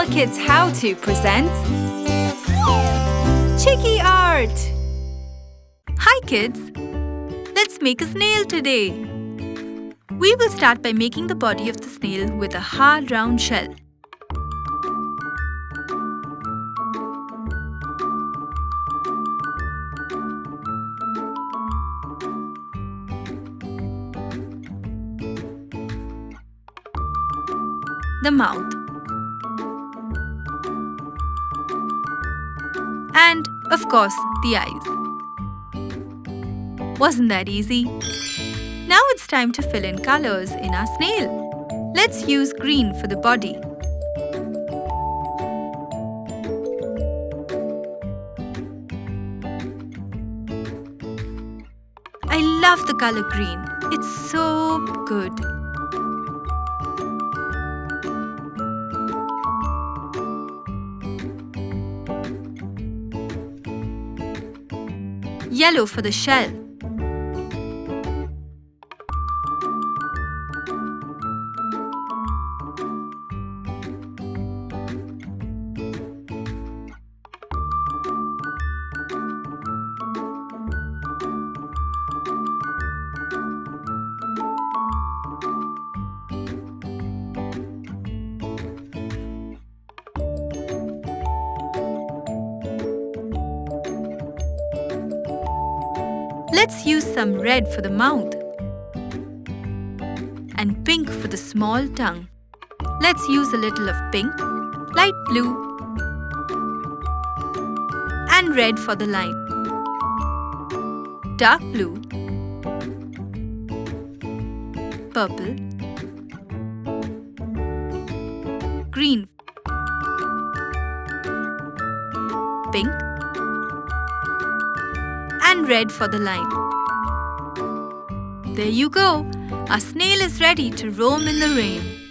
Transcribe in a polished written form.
HooplaKidz How To presents Chicky Art! Hi kids! Let's make a snail today. We will start by making the body of the snail with a hard round shell. The mouth, and of course the eyes. Wasn't that easy? Now it's time to fill in colors in our snail. Let's use green for the body. I love the color green. It's so good. Yellow for the shell. Let's use some red for the mouth and pink for the small tongue. Let's use a little of pink, light blue and red for the line. Dark blue, purple, green, pink and red for the line. There you go! Our snail is ready to roam in the rain.